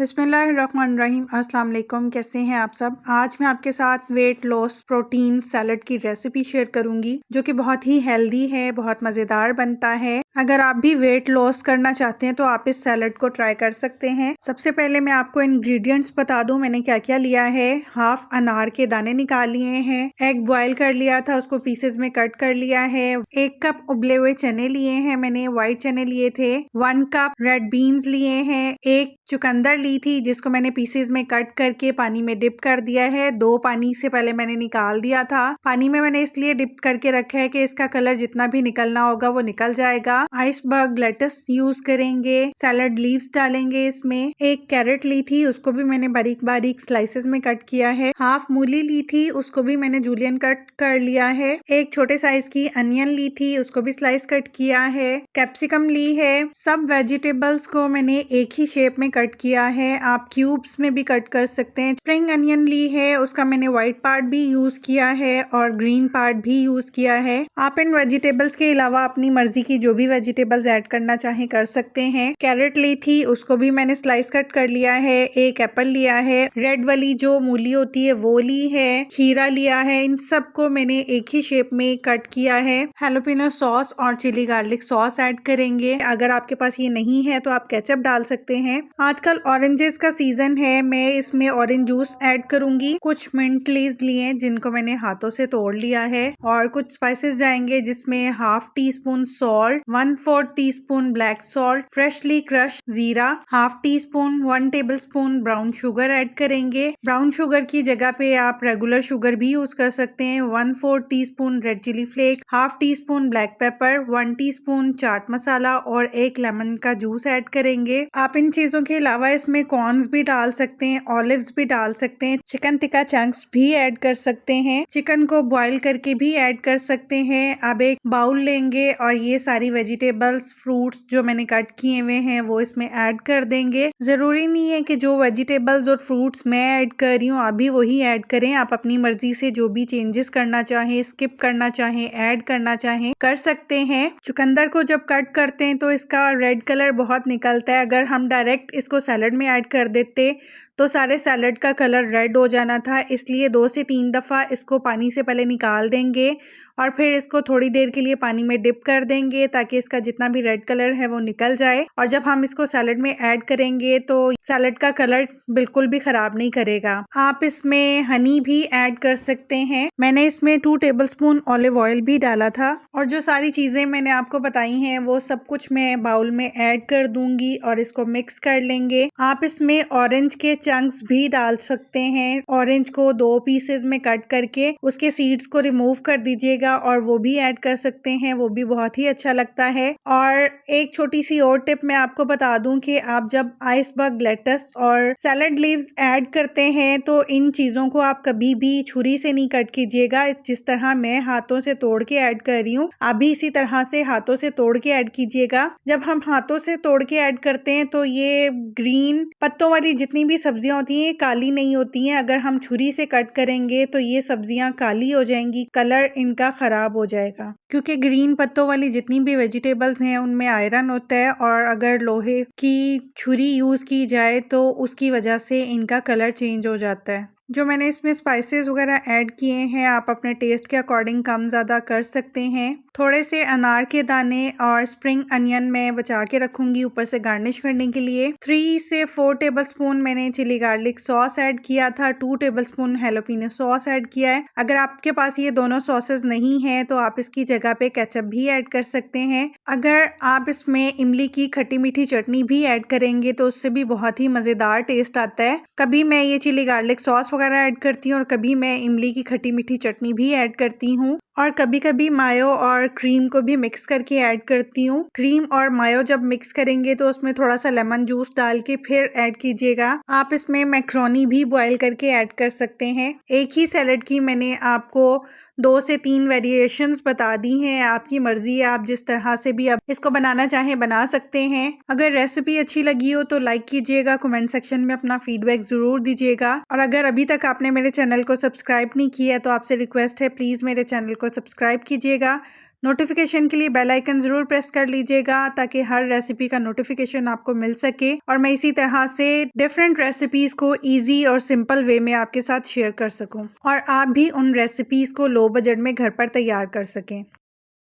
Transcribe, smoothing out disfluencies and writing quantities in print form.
बिस्मिल्लाहिर्रहमानिर्रहीम। अस्सलाम वालेकुम। कैसे हैं आप सब। आज मैं आपके साथ वेट लॉस प्रोटीन सैलड की रेसिपी शेयर करूंगी जो कि बहुत ही हेल्दी है, बहुत मज़ेदार बनता है। अगर आप भी वेट लॉस करना चाहते हैं तो आप इस सैलड को ट्राई कर सकते हैं। सबसे पहले मैं आपको इंग्रेडिएंट्स बता दूं मैंने क्या क्या लिया है। हाफ अनार के दाने निकाल लिए हैं, एग बॉईल कर लिया था, उसको पीसेज में कट कर लिया है। 1 कप उबले हुए चने लिए हैं, मैंने व्हाइट चने लिए थे। 1 कप रेड बीन्स लिए हैं। 1 चुकंदर ली थी जिसको मैंने पीसेज में कट करके पानी में डिप कर दिया है। 2 पानी से पहले मैंने निकाल दिया था। पानी में मैंने इसलिए डिप करके रखा है कि इसका कलर जितना भी निकलना होगा वो निकल जाएगा। आइसबर्ग लेटस यूज करेंगे। सैलड लीव्स डालेंगे इसमें। 1 कैरेट ली थी, उसको भी मैंने बारीक बारीक स्लाइसेस में कट किया है। हाफ मूली ली थी, उसको भी मैंने जूलियन कट कर लिया है। 1 छोटे साइज की अनियन ली थी, उसको भी स्लाइस कट किया है। कैप्सिकम ली है। सब वेजिटेबल्स को मैंने एक ही शेप में कट किया है, आप क्यूब्स में भी कट कर सकते हैं। स्प्रिंग अनियन ली है, उसका मैंने व्हाइट पार्ट भी यूज किया है और ग्रीन पार्ट भी यूज किया है। आप इन वेजिटेबल्स के अलावा अपनी मर्जी की जो भी वेजिटेबल्स ऐड करना चाहें कर सकते हैं। कैरेट ली थी, उसको भी मैंने स्लाइस कट कर लिया है। 1 एप्पल लिया है, रेड वाली जो मूली होती है वो ली है। खीरा लिया है। इन सबको मैंने एक ही शेप में कट किया है। हैलोपिनो सॉस और चिली गार्लिक सॉस ऐड करेंगे। अगर आपके पास ये नहीं है तो आप केचप डाल सकते हैं। आजकल ऑरेंजेस का सीजन है, मैं इसमें ऑरेंज जूस ऐड करूंगी। कुछ मिंट लीव्स लिए जिनको मैंने हाथों से तोड़ लिया है और कुछ स्पाइसेस जाएंगे जिसमें half teaspoon salt, 1/4 teaspoon black salt, freshly crush जीरा, half teaspoon 1 tablespoon brown sugar add करेंगे। ब्राउन शुगर की जगह पे आप रेगुलर शुगर भी यूज कर सकते हैं। 1/4 teaspoon red chilli flakes, half teaspoon black pepper, 1 teaspoon chaat masala और 1 लेमन का जूस ऐड करेंगे। आप इन चीजों के अलावा इसमें कॉर्न्स भी डाल सकते हैं, ऑलिव्स भी डाल सकते हैं, चिकन टिक्का चंक्स भी ऐड कर सकते हैं, चिकन को बॉईल करके भी ऐड कर सकते हैं। अब एक बाउल लेंगे और ये सारी वेजिटेबल्स, फ्रूट्स जो मैंने कट किए हुए हैं वो इसमें ऐड कर देंगे। जरूरी नहीं है कि जो वेजिटेबल्स और फ्रूट्स मैं ऐड कर रही हूँ अभी वही ऐड करें, आप अपनी मर्जी से जो भी चेंजेस करना चाहें, स्किप करना चाहें, ऐड करना चाहें कर सकते हैं। चुकंदर को जब कट करते हैं तो इसका रेड कलर बहुत निकलता है। अगर हम डायरेक्ट इसको सैलड में ऐड कर देते तो सारे सैलड का कलर रेड हो जाना था, इसलिए 2 से 3 दफ़ा इसको पानी से पहले निकाल देंगे और फिर इसको थोड़ी देर के लिए पानी में डिप कर देंगे ताकि इसका जितना भी रेड कलर है वो निकल जाए। और जब हम इसको सैलड में ऐड करेंगे तो सैलड का कलर बिल्कुल भी खराब नहीं करेगा। आप इसमें हनी भी ऐड कर सकते हैं। मैंने इसमें 2 टेबलस्पून ऑलिव ऑयल भी डाला था और जो सारी चीज़ें मैंने आपको बताई हैं वो सब कुछ मैं बाउल में ऐड कर दूंगी और इसको मिक्स कर लेंगे। आप इसमें ऑरेंज के चंक्स भी डाल सकते हैं। ऑरेंज को 2 पीसेस में कट करके उसके सीड्स को रिमूव कर दीजिएगा और वो भी ऐड कर सकते हैं, वो भी बहुत ही अच्छा लगता है। और एक छोटी सी और टिप मैं आपको बता दूं कि आप जब आइसबर्ग लेटस और सैलड लीव्स ऐड करते हैं तो इन चीज़ों को आप कभी भी छुरी से नहीं कट कीजिएगा। जिस तरह मैं हाथों से तोड़ के ऐड कर रही हूँ आप भी इसी तरह से हाथों से तोड़ के ऐड कीजिएगा। जब हम हाथों से तोड़ के ऐड करते हैं तो ये ग्रीन पत्तों वाली जितनी भी सब्जियां होती हैं काली नहीं होती हैं। अगर हम छुरी से कट करेंगे तो ये सब्जियां काली हो जाएंगी, कलर इनका खराब हो जाएगा, क्योंकि ग्रीन पत्तों वाली जितनी भी वेजिटेबल्स हैं उनमें आयरन होता है और अगर लोहे की छुरी यूज की जाए तो उसकी वजह से इनका कलर चेंज हो जाता है। जो मैंने इसमें स्पाइसेस वगैरह ऐड किए हैं आप अपने टेस्ट के अकॉर्डिंग कम ज़्यादा कर सकते हैं। थोड़े से अनार के दाने और स्प्रिंग अनियन मैं बचा के रखूंगी ऊपर से गार्निश करने के लिए। 3 से 4 टेबलस्पून मैंने चिली गार्लिक सॉस ऐड किया था। 2 टेबलस्पून हैलोपिनो सॉस ऐड किया है। अगर आपके पास ये दोनों सॉसेस नहीं है तो आप इसकी जगह पे केचप भी ऐड कर सकते हैं। अगर आप इसमें इमली की खट्टी मीठी चटनी भी ऐड करेंगे तो उससे भी बहुत ही मज़ेदार टेस्ट आता है। कभी मैं ये चिली गार्लिक सॉस वगैरह ऐड करती हूँ और कभी मैं इमली की खट्टी मीठी चटनी भी ऐड करती हूँ और कभी कभी मायो और क्रीम को भी मिक्स करके ऐड करती हूँ। क्रीम और मायो जब मिक्स करेंगे तो उसमें थोड़ा सा लेमन जूस डाल के फिर ऐड कीजिएगा। आप इसमें मैक्रोनी भी बॉईल करके ऐड कर सकते हैं। एक ही सैलड की मैंने आपको 2 से 3 वेरिएशंस बता दी हैं, आपकी मर्जी है, आप जिस तरह से भी आप इसको बनाना चाहें बना सकते हैं। अगर रेसिपी अच्छी लगी हो तो लाइक कीजिएगा, कमेंट सेक्शन में अपना फीडबैक जरूर दीजिएगा और अगर अभी तक आपने मेरे चैनल को सब्सक्राइब नहीं किया है तो आपसे रिक्वेस्ट है प्लीज़ मेरे चैनल को सब्सक्राइब कीजिएगा नोटिफिकेशन के लिए बेल आइकन जरूर प्रेस कर लीजिएगा ताकि हर रेसिपी का नोटिफिकेशन आपको मिल सके और मैं इसी तरह से डिफरेंट रेसिपीज को इजी और सिंपल वे में आपके साथ शेयर कर सकूं और आप भी उन रेसिपीज को लो बजट में घर पर तैयार कर सकें।